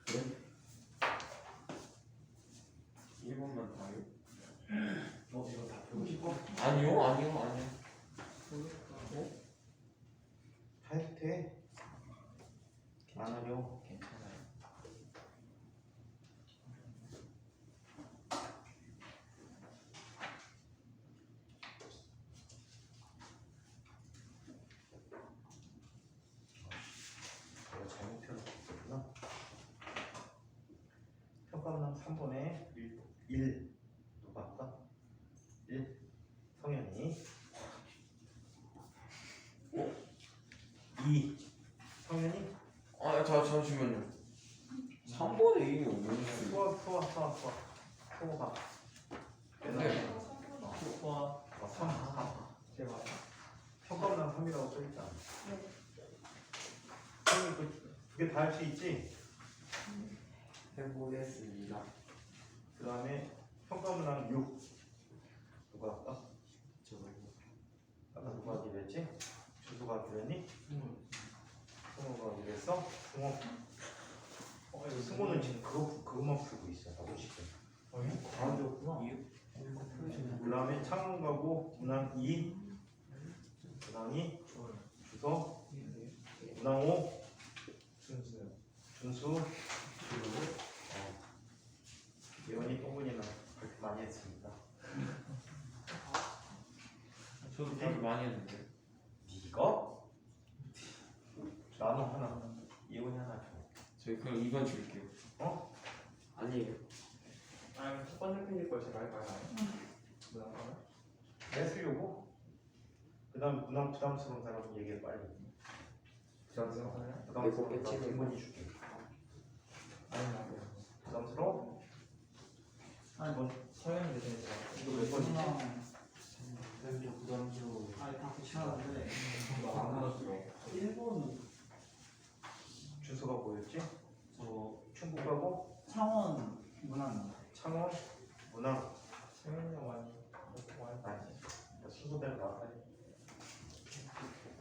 그래? 1번만 다요? 이거 다 풀고 싶어? 아니요. 어? 다 해도 돼. 안 하려. 괜찮아요. 내가 잘못 펴놓았구나. 평가문항 3번에 1 누가 할까? 1 성현이 2 성현이 잠시만요. 3번에 이게 없는 소가 네. 소가 3 제발 평가문항 3이라고 써있잖아. 성현이 그게 다 할 수 있지? 해보겠습니다. 그 다음에 평가문항 6 누가 할까? 아까 누가 하기로 했지? 주소가 하기로 했니? 승호가 하기로 했어? 승호 이거 승호는 지금 그것만 풀고 있어. 나도 지금 가운데였구나. 그 다음에 창문가고 문항 2 문항이 주소 문항 5 준수 예원이 똥분이나 그렇게 많이 했습니다. 저도 그렇게 많이 했는데. 네가? 나는 하나 예원이 하나 줘. 저희 그럼 2번 줄게요. 어? 아니에요. 아니 첫 번째 편일 걸 제가 할까요? 문항과는? 뺏으려고? 그 다음 문항 부담스러운 사람은 얘기해 빨리. 부담스러워요? 부담스러운 사람 질문이 줄게. 아니 아니요. 부담스러워? 아니 뭐 서현 대신에 이거 몇 번이지? 좀 부담스러워. 아니 다 괜찮은데 안 나눴어요. 1번 주소가 뭐였지? 저 충북하고 창원 문항 창원 문항 서현이 형 많이 먹고 와요. 아니 순서대로 나와.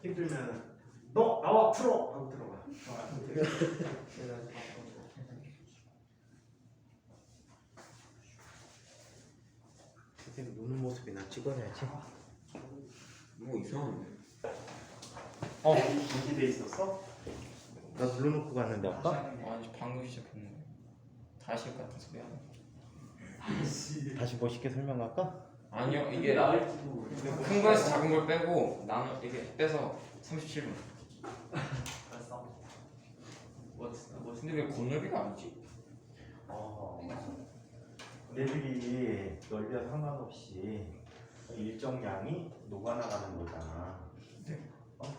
힘들면 너 나와 풀어 하고 들어가. 선생님 노는 모습이나 찍어야지. 뭐 이상한데. 준비돼 있었어? 나 눌러놓고 갔는데 아까? 아니 방금 시작했는데. 다시 같은 소리 하네. 다시 멋있게 설명할까? 아니요 이게 큰 거에서 작은 걸 빼고 나눠 이게 빼서 37분. 알았어. 근데 왜 건널비가 아니지? 얘들이 넓이와 상관없이 일정량이 녹아나가는 거잖아. 네.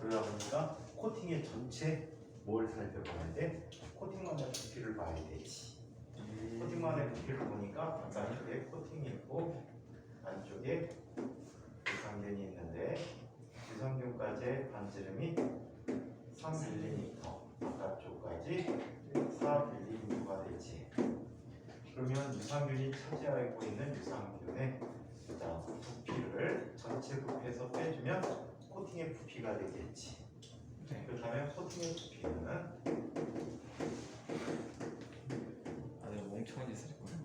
그러다 보니까 코팅의 전체 뭘 살펴봐야 돼? 코팅만의 부피를 봐야 되지. 코팅만의 부피를 보니까 바깥쪽에 코팅이 있고 안쪽에 유산균이 있는데 유산균까지의 반지름이 3mm, 바깥쪽까지 4mm가 되지. 그러면 유산균이 차지하고 있는 유산균의 부피를 전체 부피에서 빼주면 코팅의 부피가 되겠지. 네. 그렇다면 코팅의 부피는 내가 멍청한 짓을 했거든.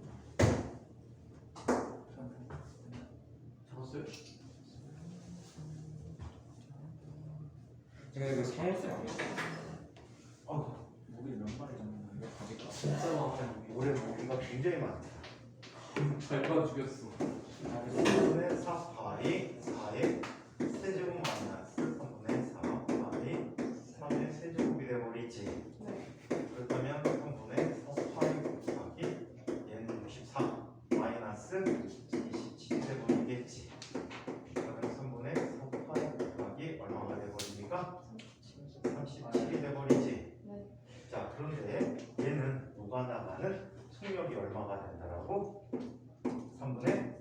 잡았어요? 근데 이거 상호수 아니야? 목이 몇 마리 잡는 거야? 가겠다. 진짜 많아요. 올해 모기가 굉장히 많다. 잘봐 죽였어. 3분의 4 파이 4의 세제곱 마이너스 3분의 4 파이 3의 세제곱이 되어버리지. 그렇다면 3분의 4 파이 곱하기 얘는 64 마이너스 27제곱이겠지. 그러면 3분의 4 파이 곱하기 얼마가 되어버리니까 37이 되어버리지. 자, 그런데 얘는 녹아나가는 속력이 얼마가 된다라고? 3분의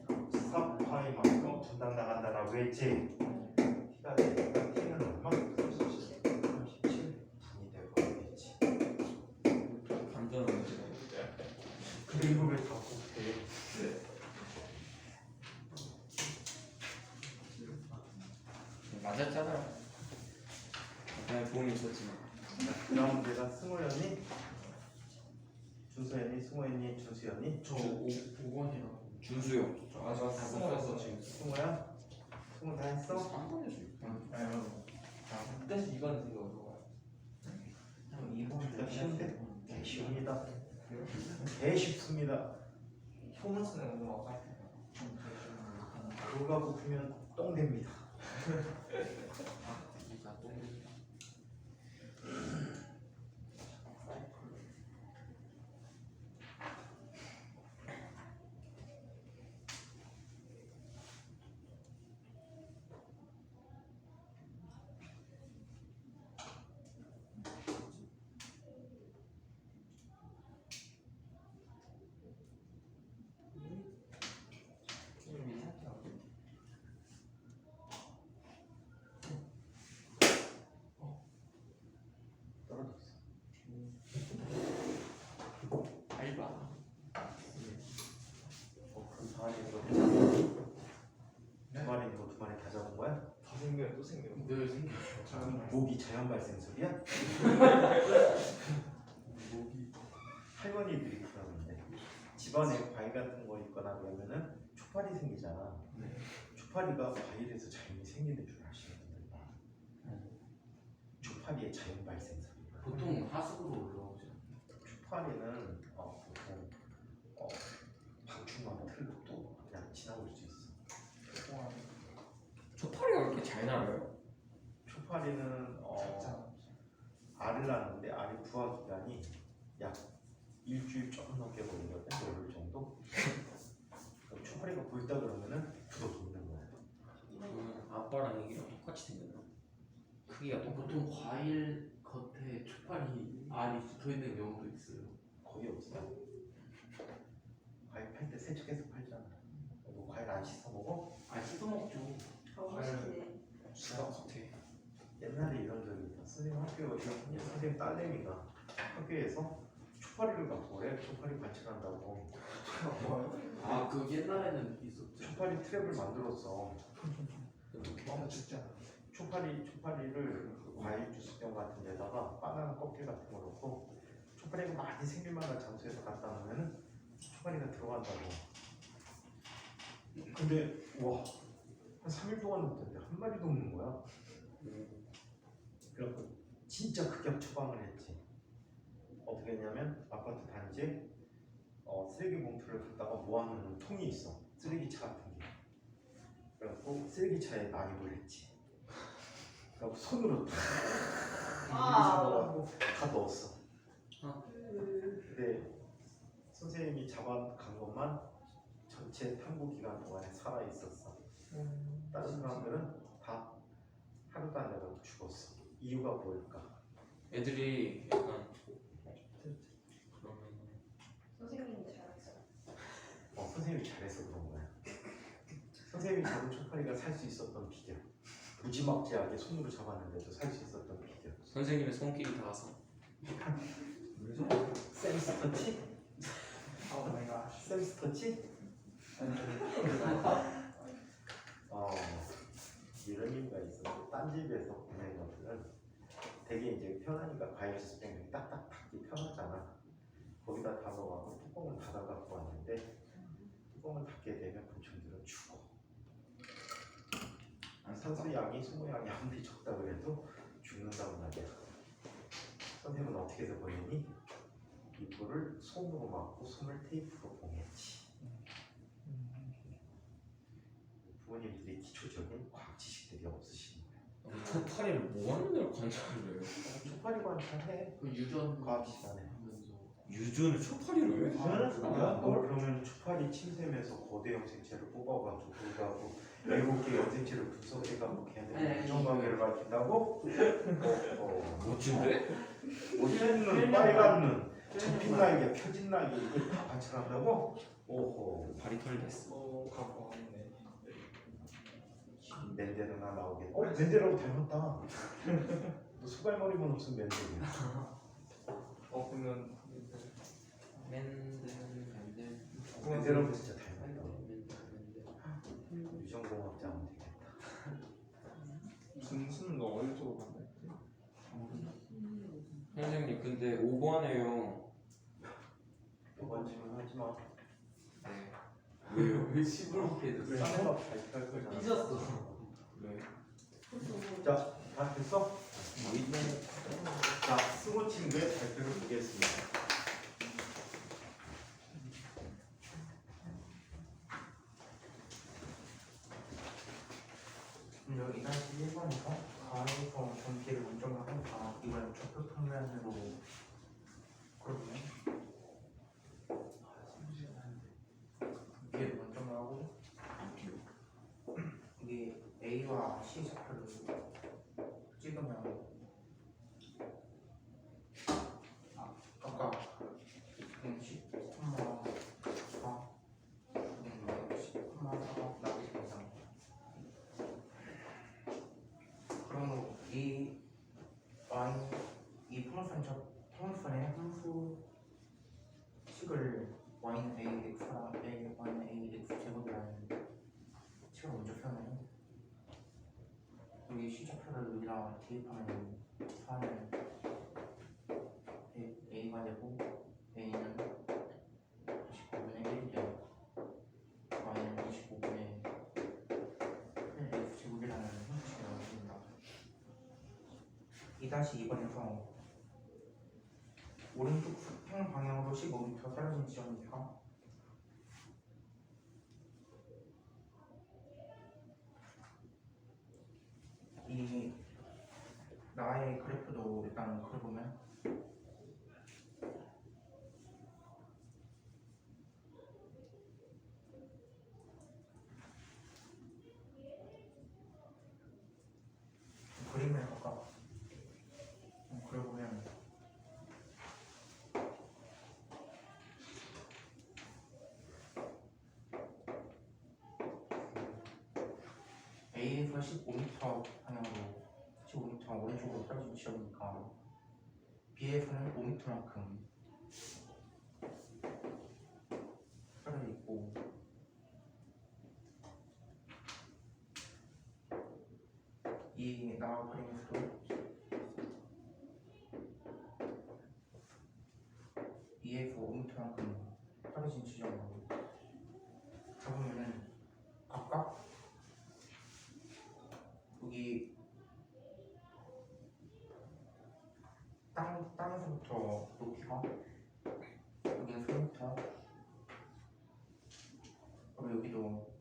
4 파이만큼 분당 나간다라고 했지. T가 되니까 T는 얼마? 37분이 되어버리겠지. 간단한 문제다. 근데 이걸 왜 다 곱해? 맞았잖아요. 약간의 도움이 있었지만. 그 다음 내가 승호연이 승호였니? 준수였니? 저 5번이라고. 준수요. 저 승호였어 지금. 승호야? 승호 다 했어? 3번일 수 있고. 그때서 2번 생각으로. 형 2번 쉬운데? 개 쉽습니다. 개 쉽습니다. 소문 쓰는 거 막. 그거 갖고 풀면 똥 됩니다. 떨어졌어. 알바. 그럼 다 하니 너 두 마리 있는 거 두 마리 다 잡은 거야? 다 생겨요 또 생겨요. 늘 생겨. 목이 자연 발생설이야? 할머니들이 그러는데 집안에 과일 같은 거 있거나 그러면은 초파리 생기잖아. 초파리가 과일에서 자연이 생기는 줄 아시는 분들 봐. 초파리의 자연 발생설이야. 보통 하수구로 올라오죠. 초파리는 보통 방충망 틀도 그냥 지나올 수 있어. 초파리가 그렇게 잘 날아요? 초파리는 알을 낳는데 알이 부화 기간이 약 일주일 조금 넘게 걸리거든. 열흘 정도. 그럼 초파리가 보였다 그러면은 굳어 있는 거야. 아빠랑 애기랑 똑같이 생겼나? 크기가 보통 과일 겉에 초파리 알이 붙어있는 경우도 있어요. 거의 없어. 과일 팔 때 세척해서 팔잖아. 너 과일 안 씻어 먹어? 씻어 먹죠. 수박 같아. 옛날에 이런 적이 있다. 선생님 딸내미가 학교에서 초파리를 갖고 오래. 초파리 관찰한다고. 아, 그 옛날에는 있었죠. 초파리 트랩을 만들었어. 진짜. 초파리를 그 과일 주스병 같은 데다가 바나나 껍질 같은 거 넣고 초파리가 많이 생길 만한 장소에서 갖다 놓으면 초파리가 들어간다고. 근데 와, 한 3일 동안 넣었는데 한 마리도 없는 거야. 그래갖고 진짜 극약 처방을 했지. 어떻게 했냐면 아파트 단지에 쓰레기 봉투를 갖다가 모아놓는 통이 있어. 쓰레기차 같은 게. 그래갖고 쓰레기차에 난입을 했지. 그래갖고 손으로 다 잡아갖고 다 넣었어. 근데 선생님이 잡아간 것만 전체 탐구 기간 동안에 살아 있었어. 다른 사람들은 다 하루도 안 되고 죽었어. 이유가 뭘까? 애들이 약간 그러면 선생님이 잘했어요. 선생님이 잘해서 그런 거야. 선생님이 잡은 초파리가 살 수 있었던 비결. 무지막지하게 손으로 잡았는데도 살 수 있었던 비결. 선생님의 손길이 닿아서. 샘스 터치? 오 마이 갓. 샘스 터치? 이런 이유가 있어. 딴 집에서 보낸 것들은 되게 이제 편하니까 과일 주스병이 딱딱 닫기 편하잖아. 거기다 담아가고 뚜껑을 닫아 갖고 왔는데 뚜껑을 닫게 되면 곤충들은 죽어. 산소 양이 수모 양이 아무리 적다 그래도 죽는다고 말이야. 선생님은 어떻게 해서 보냈니? 입구를 솜으로 막고 솜을 테이프로 봉했지. 부모님들이 기초적인 과학 지식들이 없으신 거야. 초파리를 뭐 하는 데로 관찰을 해요? 초파리 관찰해. 그 유전 과학 시간에. 하면서 유전을 초파리로 해? 그러면 초파리 침샘에서 거대형 생체를 뽑아가지고 그거하고 7개 연생체를 분석해가지고 걔네들 유전 관계를 밝힌다고? 멋진데? 흰 눈, 빨간 눈, 접힌 날개, 펴진 날개 이걸 다 관찰한다고? 오호. 발이 털렸어. 갖고 왔네. 맨데르나 나오겠다. 맨데르하고 닮았다. 너 수갈머리만 없으면 맨데르야. 그러면 맨데르하고 진짜 닮았다. 유전공학자 하면 되겠다. 준수는 너 어디 쪽으로 간대? 선생님 근데 5번에요. 5번 하지마. 네. 왜 시끄럽게 해줬어? 딴거 발표할 거잖아. 삐졌어. 왜? 자, 다 됐어? 자, 승호 친구의 발표를 보겠습니다. 여기 1번에서 가에서 전기를 원점을 하니까 이번엔 좌표 평면으로 그러면 위에 원점을 하고 이게 A와 C 좌표를 찍으면 아까 그냥 10콤마 4 그냥 10콤마 4가 나오게 되잖아. 그러면 이 y 이 풍선의 함수 식을 y는 ax랑 y는 ax 제곱이라는 식을 먼저 표현해. 여기 시좌표를 여기다 대입하면 4는 a가 되고 a는 25분의 1이 되고 y는 25분의 1x 제곱이라는 함수식이 나옵니다. 2-2번에서 오른쪽 수평 방향으로 15m 떨어진 지점입니다. 이 나의 그래프도 일단 그려보면 그림을 아까 그려보면 A에서 15m 방향으로 15m 오른쪽으로 떨어진 지점이니까 B에서는 5m만큼 떨어져 있고 이 나와 그림에서도 2에서 5m만큼 떨어진 지점으로 잡으면은 각각 여기 땅에서부터 높이가 여기는 3m 그리고 여기도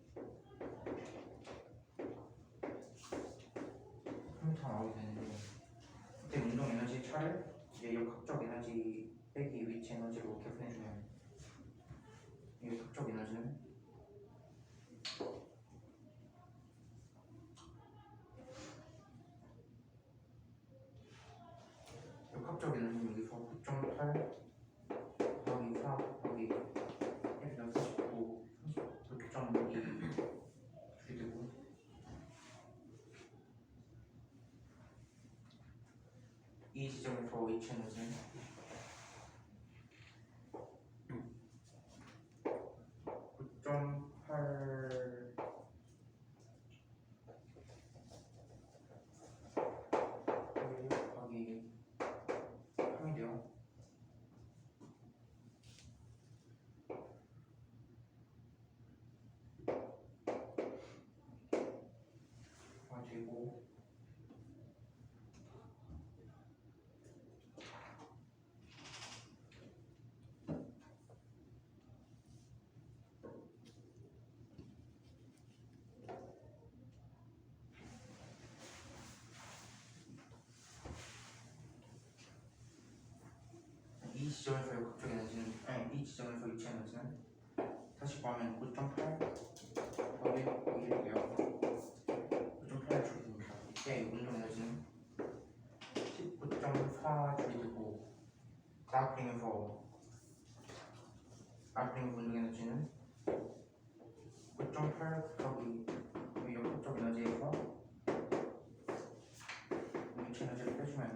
3m 나오게 되는데 그때 운동 에너지 차를 이제 역학적 에너지 빼기 위치 에너지로 계산해주면 이 역학적 에너지는 역학적 에너지는 여기서 9.8 더하기 4 더하기 1 49 36.2 이렇게 되고 이 지점에서 위치 에너지는 9.8 더하기 3이 돼요. 되고 이 지점에서 역학적 에너지는 아니 이 지점에서 위치 에너지는 다시 구하면 9.8 더하기 1이 돼요. 9.8을 주게 됩니다. 이때 운동 에너지는 19.4 주게 되고 나그림에서 운동 에너지는 9.8 곱하기 이 역학적 에너지에서 위치 에너지를 빼주면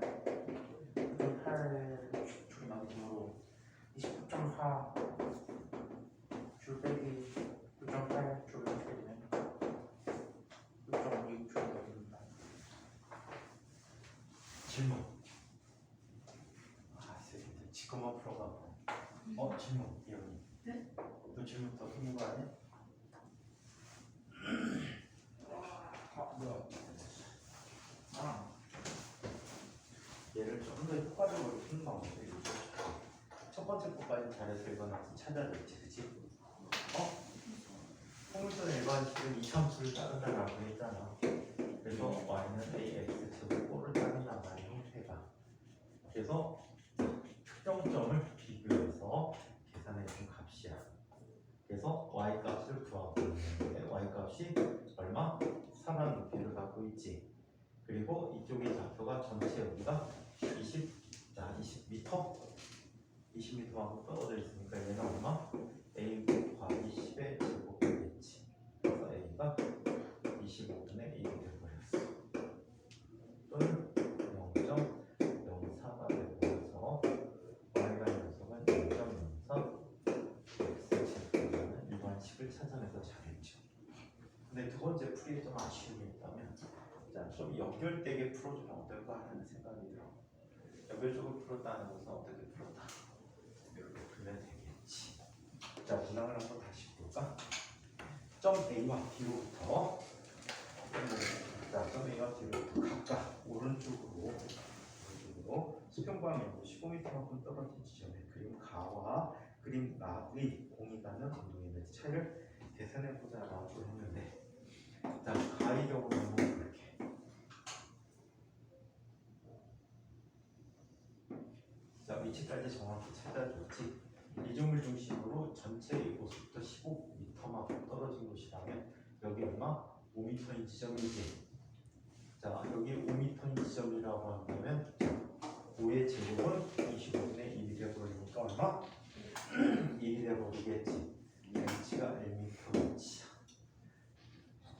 9.8 줄이 나오게 되므로 29.4 줄 빼기 9.8 줄을 빼게 되면 6.6 줄이 나오게 됩니다. 질문. 아, 쎄, 지금만 풀어가. 질문. 이런. 네? 너 질문 더 풀린 거 아니야? 뭐야? 얘를 좀 더 효과적으로 푸는 방법이 있어. 첫 번째 것까지 잘해서 일반함수 찾아냈지, 그치? 포물선의 일반식은 이참수를 따른다라고 했잖아. 그래서 y는 ax 제곱 5를 따른단 말이야, 형태가. 그래서 특정점을 비교해서 계산해준 값이야. 그래서 y 값을 구하고 있는데 y 값이 얼마? 4란 높이를 갖고 있지. 그리고 이쪽의 좌표가 전체 여기가 20m만큼 떨어져 있으니까 얘는 얼마? a 곱하기 10의 제곱이 되겠지. 그래서 a가 25분의 1이 되어버렸어. 또는 0.04가 되어버려서 y가 녀석은 0.04 x 제곱이라는 일반식을 찾아내서 잘했죠. 근데 두 번째 풀이에 좀 아쉬움이 있다면, 자, 좀 연결되게 풀어주면 어떨까 하는 생각이 들어. 연결적으로 풀었다는 것은 어떻게 풀었다? 이렇게 풀면 되겠지. 자, 문항을 한번 다시 볼까? 점 A와 B로부터, 자, 점 A와 B로부터 각각 오른쪽으로 수평방향으로 15m만큼 떨어진 지점에 그림 가와 그림 나의 공이 닿는 운동의 에너지 차이를 계산해보자라고 했는데, 자, 가의 경우는 한번 볼게. 자, 위치까지 정확히 찾아줬지. 이중을 중심으로 전체 이곳부터 15m만큼 떨어진 곳이라면 여기 얼마? 5m인 지점이지. 자, 여기 5m인 지점이라고 한다면 5의 제곱은 25분의 1이 되어버리니까 얼마? 1이 되어버리겠지. h가 1m이야.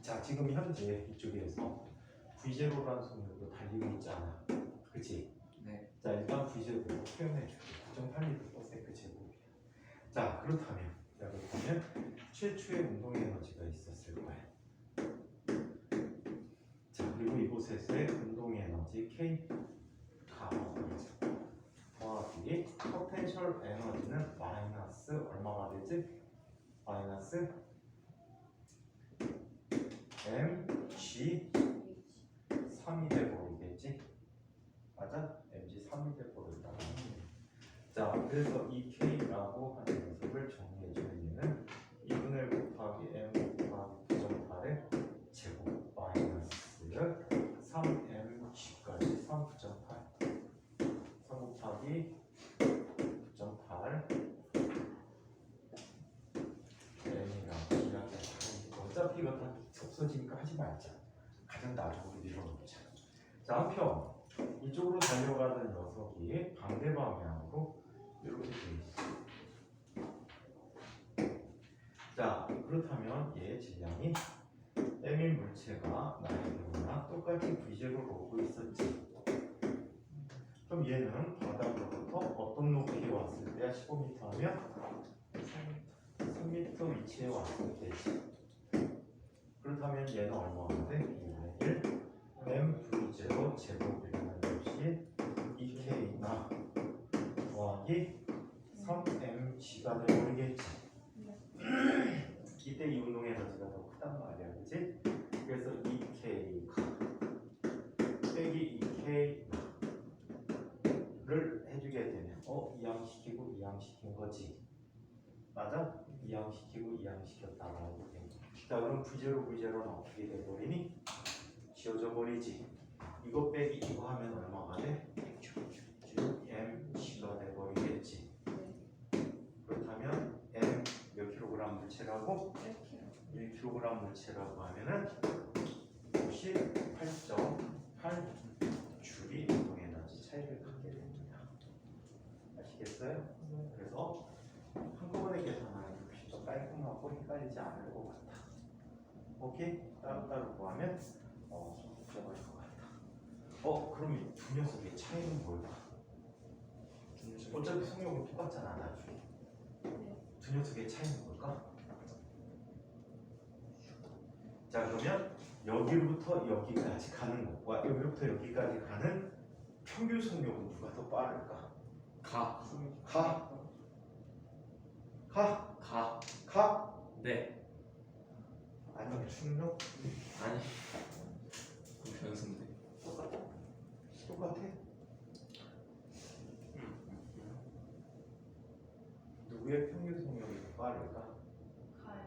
자, 지금 현재 이쪽에서 V0라는 속력으로 달리고 있잖아. 그치? 네. 자, 일단 V0로 표현해줄게. 9.8m 퍼센트 제곱이야. 자, 그렇다면 최초의 운동 에너지가 있었을 거야. 자, 그리고 이곳에서의 운동 에너지 K 더하기 포텐셜 에너지는 마이너스 얼마가 되지? 마이너스 mg 3이 되버리겠지? 맞아? mg 3이 되버린다. 자, 그래서 이 k라고 하는 녀석을 정리해주는 얘는 2분의 1 곱하기 m 곱하기 9.8의 제곱 마이너스 3mg까지 3 곱하기 9.8 m이라고 이야기하고, 어차피 이거 다 없어지니까 하지 말자. 가장 나중으로 밀어놓자. 자, 한편 이쪽으로 달려가는 녀석이 반대 방향으로 이렇게 돼 있어. 자, 그렇다면 얘의 질량이 m인 물체가 나의 경우랑 똑같이 V0로 오고 있었지. 그럼 얘는 바닥으로부터 어떤 높이에 왔을 때야? 15m 하면 3m 위치에 왔을 때지. 그렇다면 얘는 얼마가 돼? 2분의 1 mv0 제곱이라는 것이 2k나 더하기 3mg가 되어버리겠지. 이때 이 운동 에너지가 더 크단 말이야, 그치? 그래서 2k 빼기 2k를 해주게 되면 이항시키고 이항시킨 거지. 맞아? 이항시키고 이항시켰다라고 돼. 자, 그럼 V0는 어떻게 돼버리니? 지워져 버리지. 이거 빼기 이거 하면 얼마가 돼? 즉 mg가 돼버리겠지. 그렇다면 m 몇 킬로그램 물체라고? 1kg 물체라고 하면은 98.8 줄이 운동 에너지 차이를 갖게 됩니다. 아시겠어요? 그래서 한꺼번에 계산하는 게 훨씬 더 깔끔하고 헷갈리지 않을 것 같아. 오케이? 따로따로 구하면 복잡할 것 같아. 그럼 이 두 녀석의 차이는 뭘까? 어차피 성욕은 똑같잖아, 나중에. 두 녀석의 차이는 뭘까? 자, 그러면 여기로부터 여기까지 가는 것과 여기로부터 여기까지 가는 평균 속력은 누가 더 빠를까? 가. 가. 가. 네. 아니 충격. 아니. 그럼 변수인데. 똑같아. 누구의 평균 속력이 더 빠를까? 가요.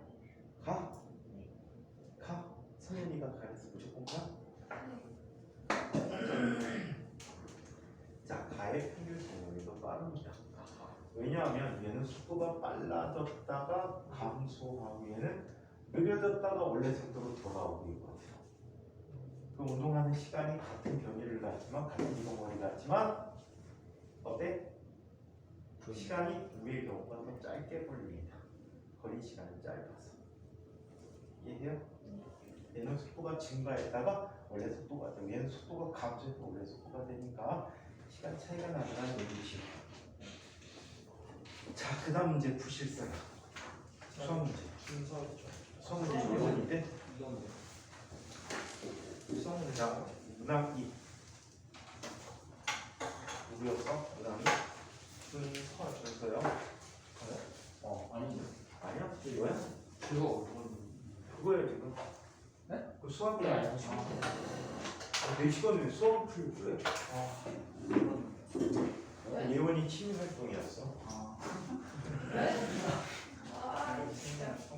가. 네. 가. 성현이가 가래서 무조건 가. 자, 가의 평균 속력이 더 빠릅니다. 왜냐하면 얘는 속도가 빨라졌다가 감소하고 얘는 느려졌다가 원래 속도로 돌아오고 있거든요. 그 운동하는 시간이 같은 경위를 갖지만 같은 이동거리 같지만 어때? 시간이 우리의 경우가 더 짧게 걸립니다. 걸린 시간이 짧아서. 이해해요? 얘는 속도가 증가했다가 원래 속도가 되고 얘는 속도가 감소해서 원래 속도가 되니까 시간 차이가 나더라는 얘기죠. 자, 그 다음 문제 푸실까요? 수학 문제. 순서죠. 수학 문제 1번인데 이건 수학 문제 문학 2 누구였어? 문학이? 순서였어요. 아니지. 아니야? 이거야? 그거 그거야 지금. 네? 그 수학이 아니야. 내 시간에 수학을 풀고 그래. 예원이 취미 활동이었어.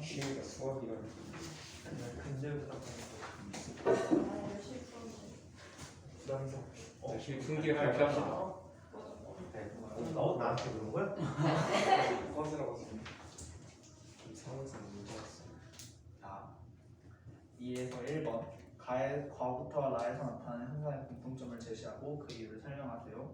취미가 수학이라. 근제부터 아, 열심히 풀었는데. 부담스럽. 열심히 풍기를 발표합시다. 나한테 그런 거야? 버스라고 쓰면. 상황상 문제였어. 자, 2에서 1번 과부터 라에서 나타나는 현상의 공통점을 제시하고 그 이유를 설명하세요.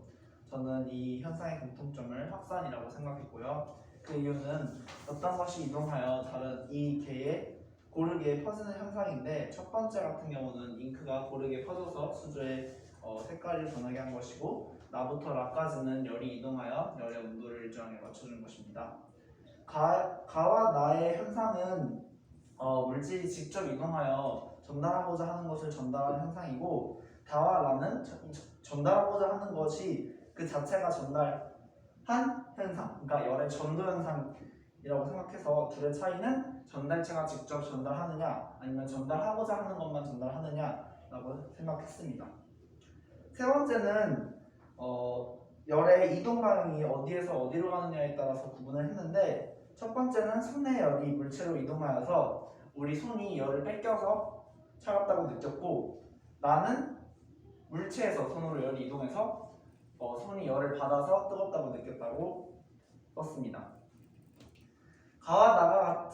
저는 이 현상의 공통점을 확산이라고 생각했고요. 그 이유는 어떤 것이 이동하여 다른 이 개에 고르게 퍼지는 현상인데 첫 번째 같은 경우는 잉크가 고르게 퍼져서 수조의 색깔을 변하게 한 것이고 나부터 라까지는 열이 이동하여 열의 온도를 일정하게 맞춰준 것입니다. 가와 나의 현상은 물질이 직접 이동하여 전달하고자 하는 것을 전달하는 현상이고 다와 라는 전달하고자 하는 것이 그 자체가 전달한 현상, 그러니까 열의 전도 현상이라고 생각해서 둘의 차이는 전달체가 직접 전달하느냐 아니면 전달하고자 하는 것만 전달하느냐라고 생각했습니다. 세 번째는 열의 이동 방향이 어디에서 어디로 가느냐에 따라서 구분을 했는데 첫 번째는 손의 열이 물체로 이동하여서 우리 손이 열을 뺏겨서 차갑다고 느꼈고 나는 물체에서 손으로 열이 이동해서 손이 열을 받아서 뜨겁다고 느꼈다고 썼습니다. 가와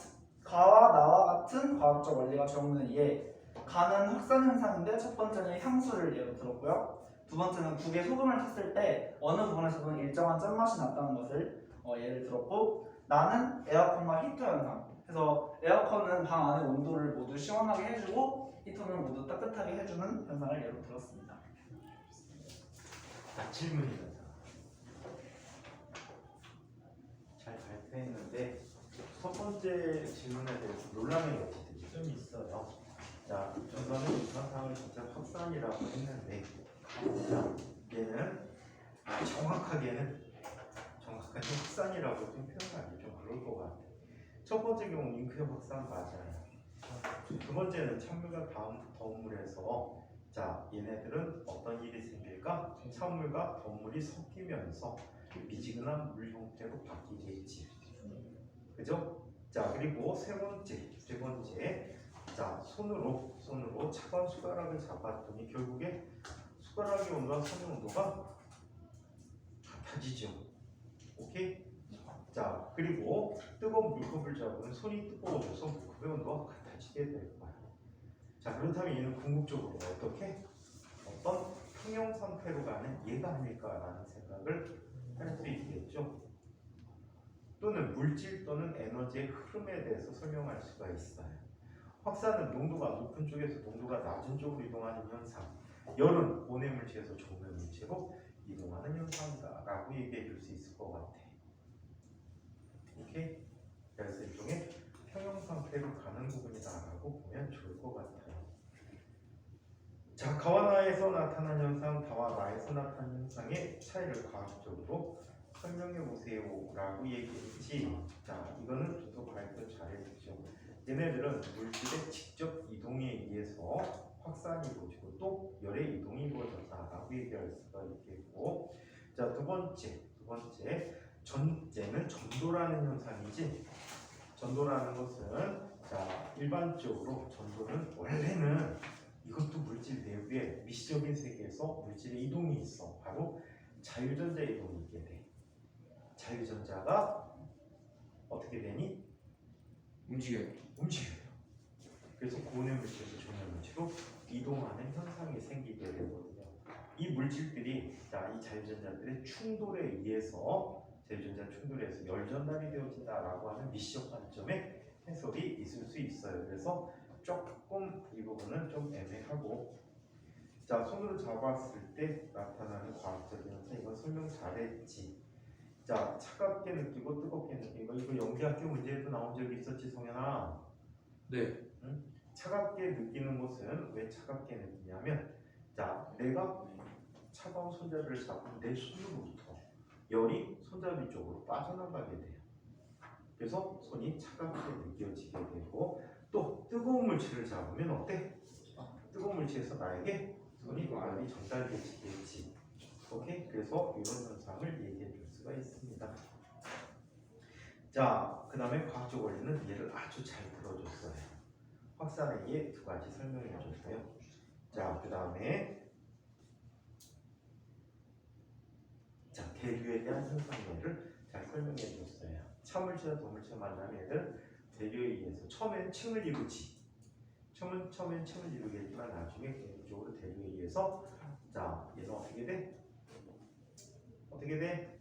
나와 같은 과학적 원리가 적용되는 이에 가는 확산 현상인데 첫 번째는 향수를 예로 들었고요. 두 번째는 국에 소금을 탔을 때 어느 부분에서는 일정한 짠맛이 났다는 것을 예를 들었고 나는 에어컨과 히터 현상 그래서 에어컨은 방 안의 온도를 모두 시원하게 해주고 히터는 모두 따뜻하게 해주는 현상을 예로 들었습니다. 나 질문이다. 잘 발표했는데 첫 번째 질문에 대해서 논란의 여지들이 좀 있어요. 자, 우선은 이 현상을 진짜 확산이라고 했는데 자, 얘는 정확하게는 확산이라고 좀 표현하기 좀 그럴 것 같아. 첫 번째 경우는 잉크의 확산 맞아요. 두 번째는 찬물과 더운 물에서 자, 얘네들은 어떤 일이 생길까? 찬물과 더운 물이 섞이면서 미지근한 물 형태로 바뀌겠지. 그죠? 자, 그리고 세 번째, 자, 손으로 차가운 숟가락을 잡았더니 결국에 숟가락의 온도와 손의 온도가 같아지죠. 오케이? 자, 그리고 뜨거운 물컵을 잡으면 손이 뜨거워져서 물컵의 온도가 같아지게 될 거야. 자, 그렇다면 얘는 궁극적으로 어떻게? 어떤 평형 상태로 가는 얘가 아닐까라는 생각을 할 수 있겠죠. 또는 물질 또는 에너지의 흐름에 대해서 설명할 수가 있어요. 확산은 농도가 높은 쪽에서 농도가 낮은 쪽으로 이동하는 현상, 열은 고내 물체에서 저온의 물체로 이동하는 현상이다 라고 얘기해 줄 수 있을 것 같아. 오케이? 그래서 일종의 평형 상태로 가는 부분이다 라고 보면 좋을 것 같아요. 자, 가와 나에서 나타난 현상, 다와 나에서 나타난 현상의 차이를 과학적으로 설명해 보세요라고 얘기했지. 자, 이거는 계속 발표 잘해주죠. 얘네들은 물질의 직접 이동에 의해서 확산이 이루어지고 또 열의 이동이 이루어졌다라고 얘기할 수가 있겠고, 자, 두 번째 전제는 전도라는 현상이지. 전도라는 것은 자, 일반적으로 전도는 원래는 이것도 물질 내부에 미시적인 세계에서 물질의 이동이 있어. 바로 자유전자 이동이 있게 돼. 자유전자가 어떻게 되니? 움직여요. 움직여요. 그래서 고온의 물질에서 전혀 물질로 이동하는 현상이 생기게 되거든요. 이 물질들이 자, 이 자유전자들의 충돌에 의해서 자유전자 충돌에 의해서 열 전달이 되어진다라고 하는 미시적 관점의 해석이 있을 수 있어요. 그래서 조금 이 부분은 좀 애매하고, 자, 손으로 잡았을 때 나타나는 과학적인 현상, 이건 설명 잘했지. 자, 차갑게 느끼고 뜨겁게 느끼고, 이거 연기학교 문제에도 나온 적이 있었지, 성현아. 네. 응? 차갑게 느끼는 것은 왜 차갑게 느끼냐면, 자, 내가 차가운 손잡이를 잡으면 내 손으로부터 열이 손잡이 쪽으로 빠져나가게 돼요. 그래서 손이 차갑게 느껴지게 되고, 또 뜨거운 물질을 잡으면 어때? 뜨거운 물질에서 나에게 손이 많이 전달되지겠지. 오케이? 그래서 이런 현상을 얘기해 줄 수가 있습니다. 자, 그 다음에 과학적 원리는 얘를 아주 잘 들어줬어요. 확산에 의해 두 가지 설명해 줬고요. 자, 그 다음에 자, 대류에 대한 현상들을 잘 설명해 줬어요. 차물체와 도물체 만나는 애들 대류에 의해서 처음엔 층을 이루지. 처음엔 층을 이루겠지만 나중에 개인적으로 대류에 의해서 자, 얘는 어떻게 돼? 어떻게 돼?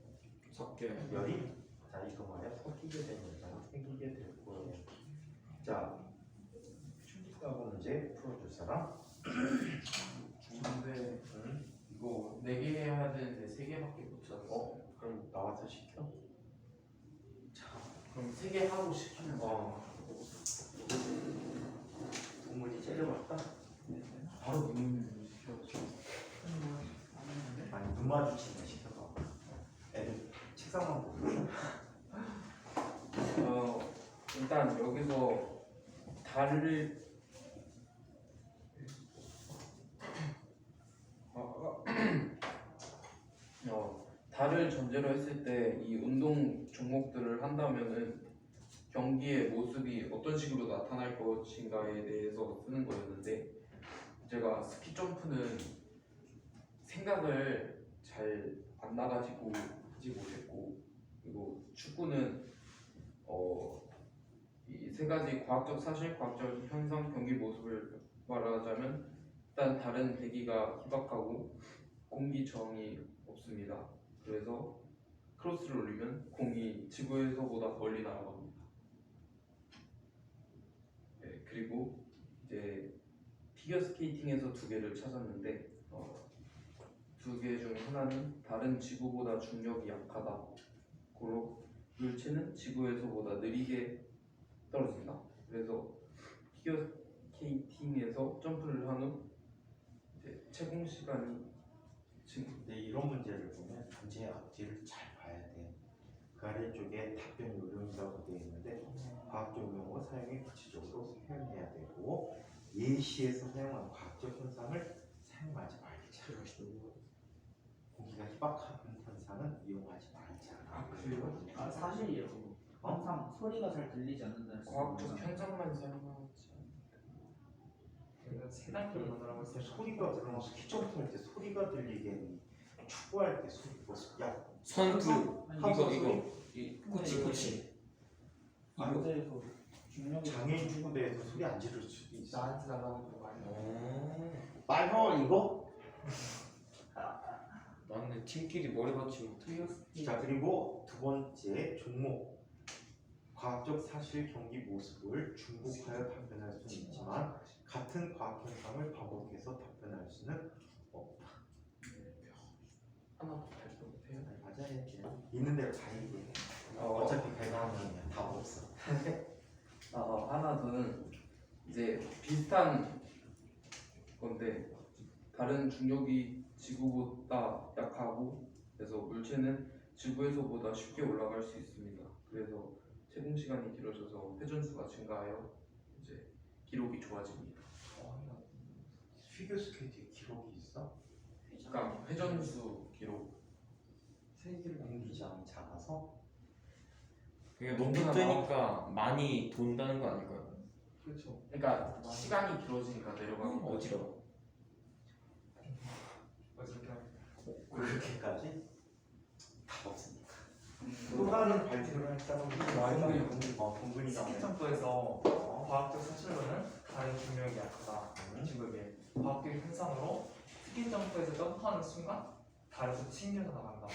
섞여요. 열이 자, 이거 말이야 섞이게 되는 현상이 생기게 될 거예요. 자, 충격하고 문제 풀어줄 사람? 근데 응? 이거 4개 해야 되는데 3개밖에 못 찾았어. 그럼 나와서 시켜. 그럼 3개 하고 시키면 동물이 째려봤다. 바로 눈 시켜줘. 아니 눈 마주치면 시켜봐. 애들 책상만 보고. 일단 여기서 달을 달을 전제로 했을 때 이 운동 종목들을 한다면은 경기의 모습이 어떤 식으로 나타날 것인가에 대해서 쓰는 거였는데, 제가 스키 점프는 생각을 잘 안 나가지고 하지 못했고, 그리고 축구는 이 세 가지 과학적 사실, 과학적 현상, 경기 모습을 말하자면 일단 달은 대기가 희박하고 공기 저항이 없습니다. 그래서 크로스를 올리면 공이 지구에서보다 멀리 날아갑니다. 네, 그리고 이제 피겨 스케이팅에서 2개를 찾았는데, 2개 중 하나는 달은 지구보다 중력이 약하다. 고로 물체는 지구에서보다 느리게 떨어진다. 그래서 피겨 스케이팅에서 점프를 한 후 채공 시간이 근데 이런 문제를 보면 문제의 앞뒤를 잘 봐야 돼. 그 아래쪽에 답변 요령이라고 되어 있는데 과학적 용어 사용에 구체적으로 사용해야 되고, 예시에서 사용한 과학적 현상을 사용하지 말자. 공기가 희박한 현상은 이용하지 말자. 그래요? 아, 사실이에요. 항상 소리가 잘 들리지 않는다는 과학적 현상만 사용하지 세 단계로 나누라고 했어요. 소리가 그럼 스키 점프할 때 소리가 들리겠니? 축구할 때 소리 야 선두 함성 이거 코치 안돼서 중력이 장애인 축구대에서 소리 안 지를 수도 있어. 나한테 달라고 말해. 빨리 이거? 나는 팀끼리 머리 받지 못해. 자, 그리고 두 번째 종목, 과학적 사실 경기 모습을 중복하여 답변할 수는 있지만 같은 과학 현상을 반복해서 답변할 수는 없다. 하나 더 발표 못해요? 맞아야지. 있는 대로 다 얘기해. 어차피 개강하면 답 없어. 하나 더는 이제 비슷한 건데, 다른 중력이 지구보다 약하고 그래서 물체는 지구에서보다 쉽게 올라갈 수 있습니다. 그래서 채공 시간이 길어져서 회전수가 증가하여 이제 기록이 좋아집니다. 피겨 스케이트에 기록이 있어? 그러니까 회전수 기록. 공기장이 작아서 그게 높이 뜨니까 많이 돈다는 거 아닐까요? 그렇죠. 그러니까 시간이 길어지니까 내려가는 거죠. 어지러워. 그렇게까지 답 없습니다. 또 다른 발표를 할 사람이 동근이가 스키 점프에서 과학적 사실로는 다른 중력이 약하다. 지금 이게 과학적 현상으로 스키 점프에서 점프하는 순간 다리에서 튕겨서 나간다.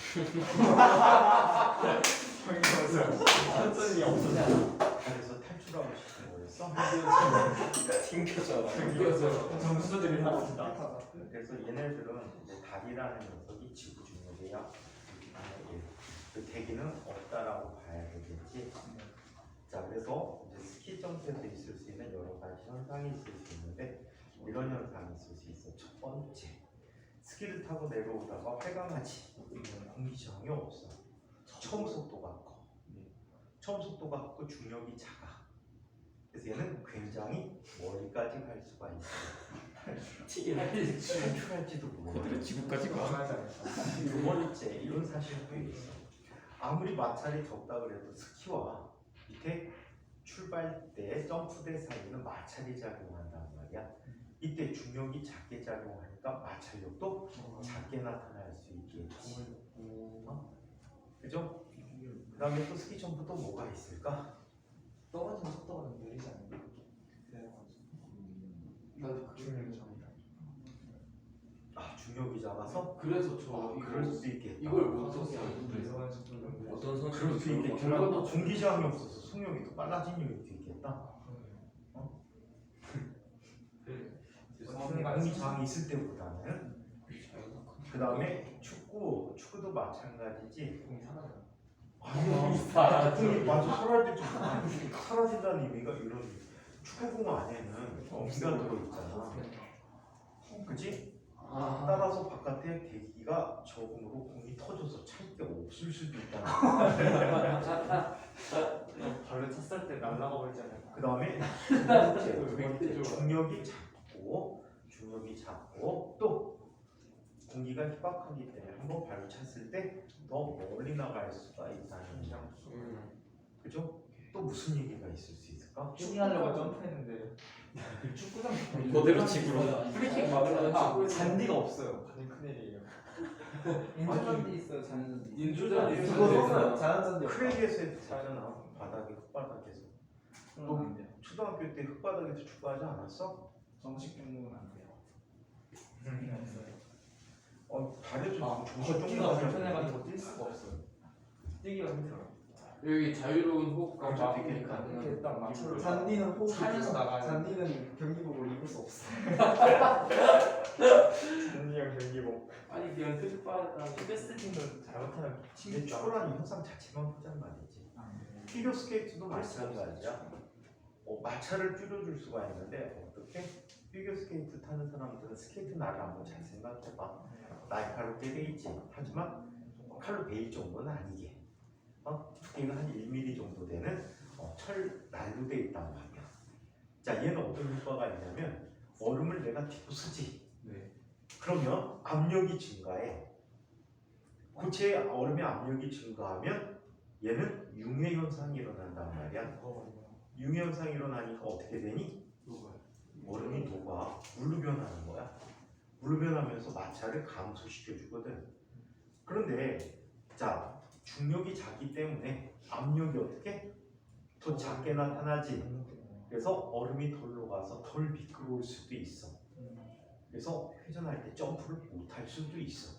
선생님이 없었잖아. 그래서 탈출하고 싶은 거였어? 튕겨져. 점수들이 나옵니다. 그래서 얘네들은 이제 달이라는 녀석이 지구 중력에 그 대기는 없다라고 봐야 되겠지. 자, 그래서 이제 스키 점프에서 있을 수 있는 여러 가지 현상이 있을 수 있는데 이런 현상이 있을 수 있어. 첫 번째, 스키를 타고 내려오다가 활강하지. 공기저항이 없어. 처음 속도가 커. 처음 속도가 크고 중력이 작아. 그래서 얘는 굉장히 멀리까지 갈 수가 있어. 탈출할지도 몰라. 그들은 지구까지 가. 두 번째, 이런 사실도 있어. 아무리 마찰이 적다 그래도 스키와 밑에 출발대, 점프대 사이에는 마찰이 작용한단 말이야. 이때 중력이 작게 작용하니까 마찰력도 작게 나타날 수 있겠지. 그죠? 그 다음에 또 스키 점프도 뭐가 있을까? 떨어지는 속도가 느리지 않나요? 중력이 작다. 아, 중력이 작아서? 그래서 저 그럴 수도 있겠다. 이걸 못 썼어요. 어떤 그럴 선수는 수 있겠다. 결과도 공기저항이 없어서 속력이 더 빨라진 이유도 있겠다. 공기저항이 있을 때보다는. 그 다음에 축구도 마찬가지지. 공이 맞아 사라질 줄 몰라. 사라진다는 의미가 이런 축구공 안에는 공기가 들어있잖아. 그치? 따라서 바깥에 대기가 적음으로 공이 터져서 찰 때 없을 수도 있다는 발을 찼을 때 날아가 버리잖아요. 그 다음에 중력이 작고 또 공기가 희박하기 때문에 한번 발을 찼을 때 더 멀리 나갈 수가 있다는 점. 그죠? 또 무슨 얘기가 있을 수 있을까? 슈팅하려고 점프했는데 축구장 그대로 지구로. 프리킥 막으려면 잔디가 없어요. 가장 큰일이에요. 인조잔디 있어요. 잔디. 인조잔디 그거 있어요. 썼어요. 잔디. 크레이에서 했잖아. 바닥에 흙바닥에서. 또 초등학교 때 흙바닥에서 축구하지 않았어? 정식 종목은 안 돼요. 없어요. 다리도 걷기가 불편해가지고 뛸 수가 없어요. 뛰기가 힘들어요. 여기 자유로운 호흡과 그렇죠, 마음이 되게 가능한 이렇게 딱 맞춰. 잔디는 호흡이 차면서 나가야 돼. 잔디는 경기복을 입을 수 없어. 잔디랑 경기복. 아니 그냥 뜻받아 피겨스케이팅도 잘못하면 근데 치겠다. 축구라는 현상 자체만 보자는 말이지. 피겨 스케이트도 마찬가지야. 마찰을 줄여줄 수가 있는데 어떻게? 피겨 스케이트 타는 사람들은 스케이트 날을 한번 잘 생각해봐. 날카롭게 돼 있지. 하지만 칼로 베일 정도는 아니게. 두께가 한 1mm 정도 되는 철 날로 돼 있단 말이야. 자, 얘는 어떤 효과가 있냐면 얼음을 내가 뒤로 쓰지. 네. 그러면 압력이 증가해. 고체 얼음의 압력이 증가하면 얘는 융해 현상이 일어난단 말이야. 융해 현상이 일어나니까 어떻게 되니? 얼음이 녹아 물로 변하는 거야. 물로 변하면서 마찰을 감소시켜 주거든. 그런데 자, 중력이 작기 때문에 압력이 어떻게? 더 작게 나타나지. 그래서 얼음이 덜 녹아서 덜 미끄러울 수도 있어. 그래서 회전할 때 점프를 못할 수도 있어.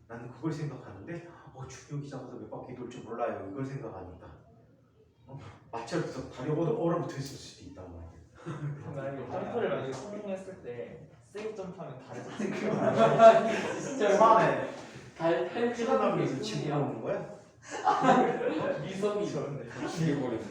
나는 그걸 생각하는데 중력이 작아서 몇 바퀴 돌 줄 몰라요. 이걸 생각하니까 마찰에서 다려고도 얼어붙어 있을 수도 있단 말이야. 만약에 점프를 만약에 성공했을 때 세이프 점프하면 다리에서 튕겨. 진짜 얼마네. 살아나면서 집으로 오는 거야? 위성이 저런데.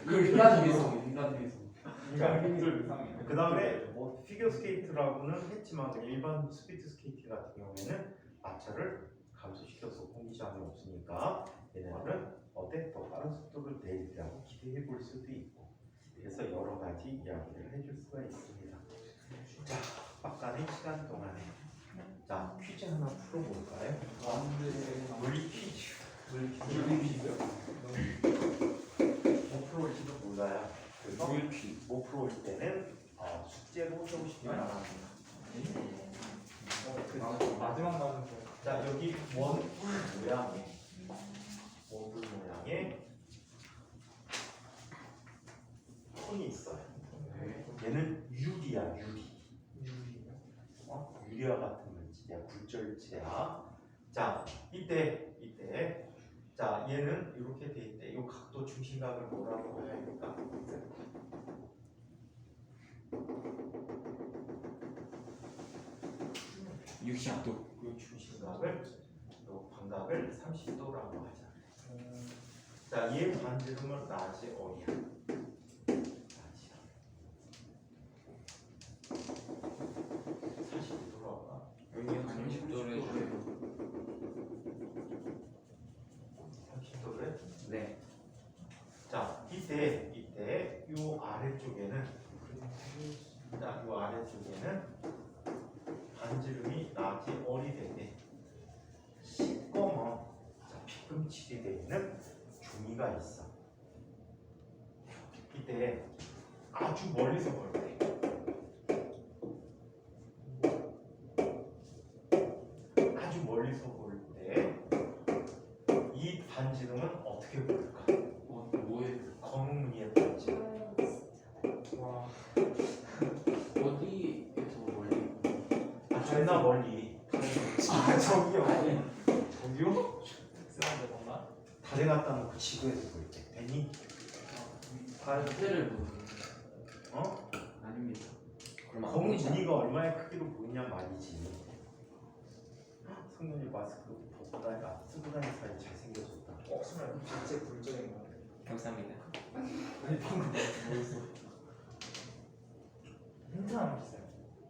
그 인간 위성 인간 힘들 이상해. 그 다음에 피겨 스케이트라고는 했지만 일반 스피드 스케이트 같은 경우에는 마찰을 감소시켜서 공기저항이 없으니까 얘네들은 어때? 더 빠른 속도를 내리라고 기대해 볼 수도 있고 그래서 여러 가지 이야기를 해줄 수가 있습니다. 자, 빡가는 시간 동안에 자 퀴즈 하나 풀어볼까요? 물리 퀴즈. 못 풀어올지도 몰라요. 그래서 못 풀어올 때는 숙제로 해오시면 바랍니다. 마지막 나는 자 여기 원뿔 모양의 톤이 있어요. 얘는 유리야, 유리. 유리와 같은 물질이야, 굴절체야. 자 이때 자 얘는 이렇게 돼 있대. 이 각도 중심각을 뭐라고 해야 할까? 60도. 이 중심각을 이 광각을 30도라고 하자. 자, 얘 반지름은 낮이 어디야? 낮이야. 40도로 와봐. 여기 30도를 해줘요. 30도를. 네. 자, 이때 이 아래쪽에는 자, 이 아래쪽에는 반지름이 낮이 어리 되대. 시꺼먼 자, 피금칠이 되어 있는 종이가 있어. 이때 아주 멀리서 볼 때, 아주 멀리서 볼 때 이 반지름은 어떻게 보일까? 뭐예요? 검은 무늬의 반지름. 와 어디에서 멀리? 아, 존나 멀리. 아 저기요 저기요? 쓰는데 뭔가? 달에 갖다 놓고 지구에서 볼 때. 되니? 해를 보는 어? 아닙니다. 그럼 안 검은 보이잖아. 무늬가 얼마나 크기로 보이냐 말이지. 성년이 마스크 벗고 다니까 쓰고 다니는 사람이 잘생겨졌다. 설마 빛의 굴절인 거 감사합니다. 아니 방금 뭐였어? 힌트 하나 주세요.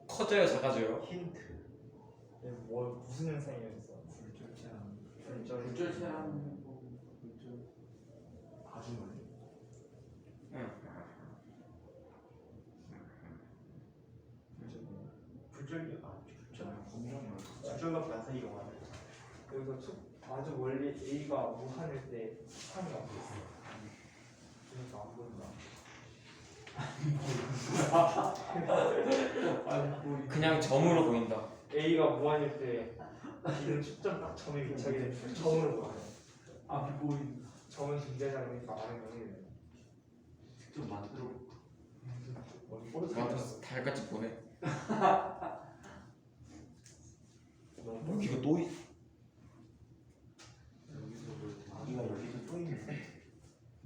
커져요, 작아져요? 힌트. 얘 뭐 무슨 현상이었어? 굴절 체험 굴절 아주 멀리. 응. 굴절이 굴절과 반사 이용하는. 여기서 아주 멀리 A가 무한일 때 3이 안 보였어. 그러니까 안 보인다. 그냥 점으로 보인다. A가 무한일 때 B는 축점 딱 점에 위치하게 되면 점으로 보여요. 아 보인 점은 존재하지 않으니까 안에 명이 직접 만들어 나한테 달같이 보내. 여기가 또 있. 여기서 뭘 아기가 여기도 또 있네.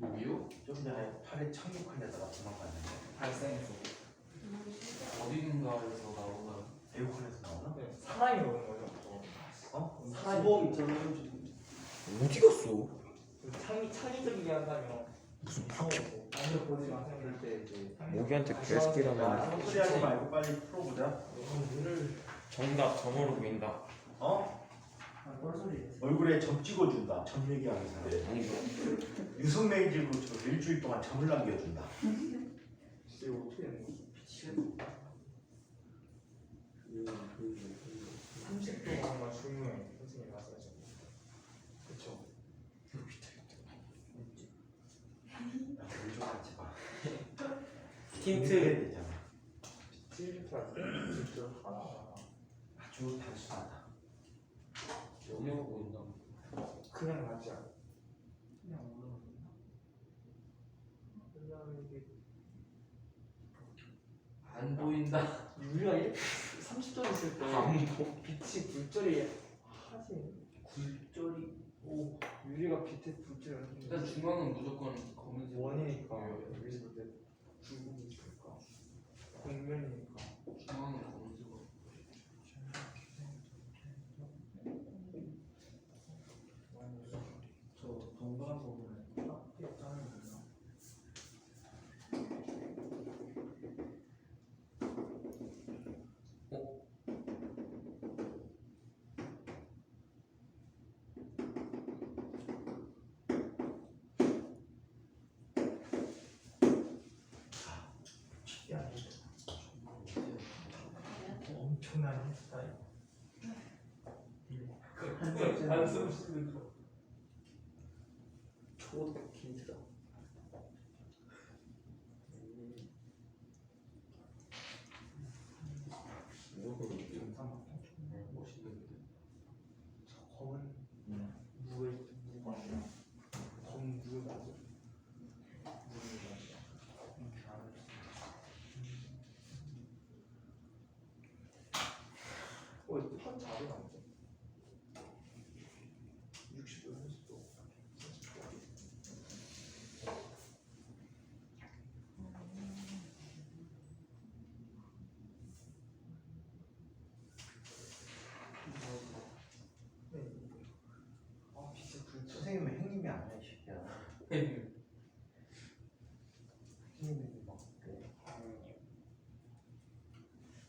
여기요? 좀 전에 팔에 착륙한 데다가 도망갔는데. 발생했어. 어딘가에서 나오나? 에어컨에서 나오나? 네, 사람이 오는 거죠. 어? 수복 있잖아요. 어디 갔어? 창의적이게 한다면 무슨 무서워서 아무도 보지 마세요. 그럴 때 이제 모기한테 야, 괴스키라면 소리 하지 말고 빨리 풀어보자. 정답 점으로 보인다. 어? 꼴소리. 얼굴에 점 찍어준다. 점 얘기하는 사람. 아니 유성매직으로 저 일주일 동안 점을 남겨준다. 진짜 이거 어떻게 되는 거지? 30도가 중요해. 선생님이 말씀하신 거. 그쵸? 나물좀 같이 봐. 힌트. 되잖아. 70도 진짜 하나. 아주 단순하다. 여기서 보인다. 그냥 맞지 않아. 그냥 올라오나? 그냥 이게 안 보인다. 유리가 30도 있을 때 빛이 굴절이 하지. 굴절이 오 유리가 빛의 굴절을 하는 일단 중앙은 무조건 검은색. 원이니까 여기서 볼때 붉은 있을까? 곡면이니까. 중앙은 검은색. 저 동그란 부분에 딱 짜는 거구나. 기억나니? 스타일? 한숨 쉬는 거. 초등 힌트다. 멋있는데. 검은 무의 무가 검 무의 맞아. 한 자리 남죠. 60도 30도. 네. 아 빛의 불철. 선생님은 형님이 아니야 이 새끼야. 형님이 막 그래.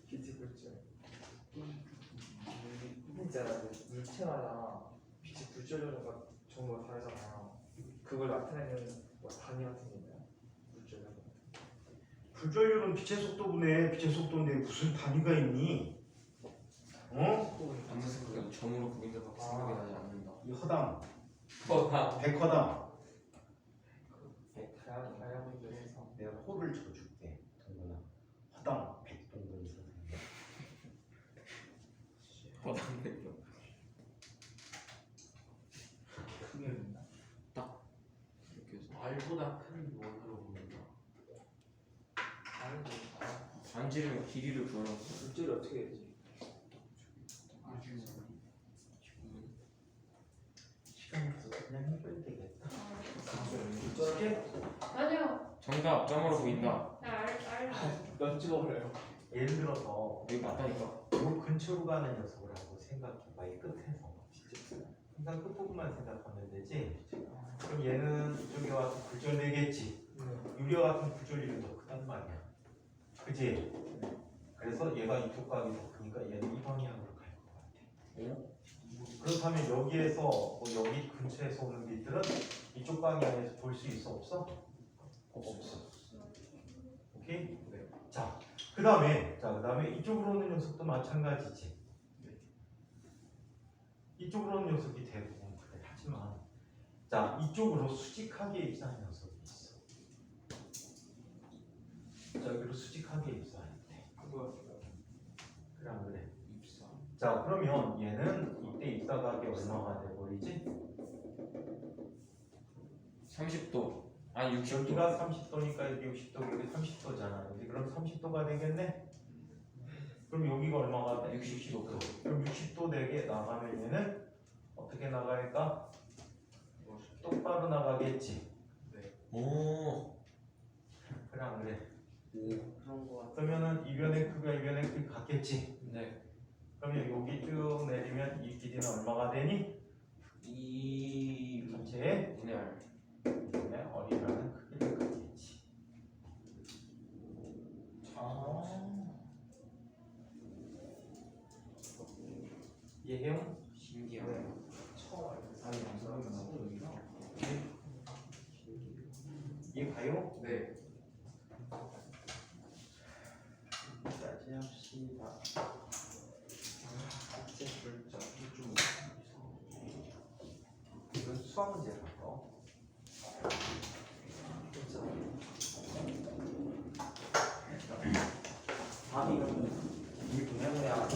빛의 불철. 있잖아, 물체마다 빛이 불철조가 정도가 다르잖아요. 그걸 나타내는 뭐 단위 같은 게 있나요? 불철조. 불전율은 빛의 속도분의 빛의 속도인데 무슨 단위가 있니? 어? 아무 생각해도 점으로 구긴 자밖에 생각이 나지 않는다. 이 허당, 다 백허당. 다양한 분들에서 내가 호를 쳐줄게. 동근아. 허당 백동근 선생님. 허당대표. 크게 있나? 이렇게 해서 알보다 큰 원으로 보인다. 아니 반지름 길이를 구하라고. 불철이 어떻게 되지? 시간이 없어서 그냥 해줘야 되겠다. 아니요. 정답 점으로 보인다. 넌 찍어버려요. 예를 들어서 여기 맞다니까. 요 근처로 가는 녀석을 하고 생각해봐. 이 끝에서. 항상 끝부분만 생각하면 되지. 그럼 얘는 이쪽에 와서 굴절 내겠지. 유리와 같은 굴절률이 더 크단 말이야. 그지? 그래서 얘가 이쪽 각이 더 크니까 얘는 이 방향으로 갈 것 같아. 그렇다면 여기에서 뭐 여기 근처에서 오는 빛들은 이쪽 방향에서 볼 수 있어? 없어? 없어. 오케이? 네. 자, 그 다음에 이쪽으로 오는 녀석도 마찬가지지. 이쪽으로 오는 녀석이 대부분 그래. 하지만 자, 이쪽으로 수직하게 입사하는 녀석이 있어. 자, 여기로 수직하게 입사할 때. 그래 안 그래? 입사. 자, 그러면 얘는 이때 입사각이 얼마가 돼버리지? 30도. 아니 60도. 여기가 30도니까 여기 60도, 여기 30도잖아. 여기 그럼 30도가 되겠네? 그럼 여기가 얼마가 돼? 60도. 그럼 60도 되게 나가면 얘는 어떻게 나갈까? 똑바로 나가겠지. 오. 그래 안 그래? 그런 거 같아. 그러면은 이변의 크기가 이변의 크기 같겠지. 네. 그러면 여기 쭉 내리면 이 길이는 얼마가 되니? 이 전체의 분해할. 네, 어리라는 크기를 갖겠지. 이해해요? 신기하네. 처음 알겠어요. 아니 무슨 나도 여기가. 이해 가요? 네. 여기까지 합시다. 빛의 불철. 좀 이건 수학 문제라서. 답이 이런 이 분야야.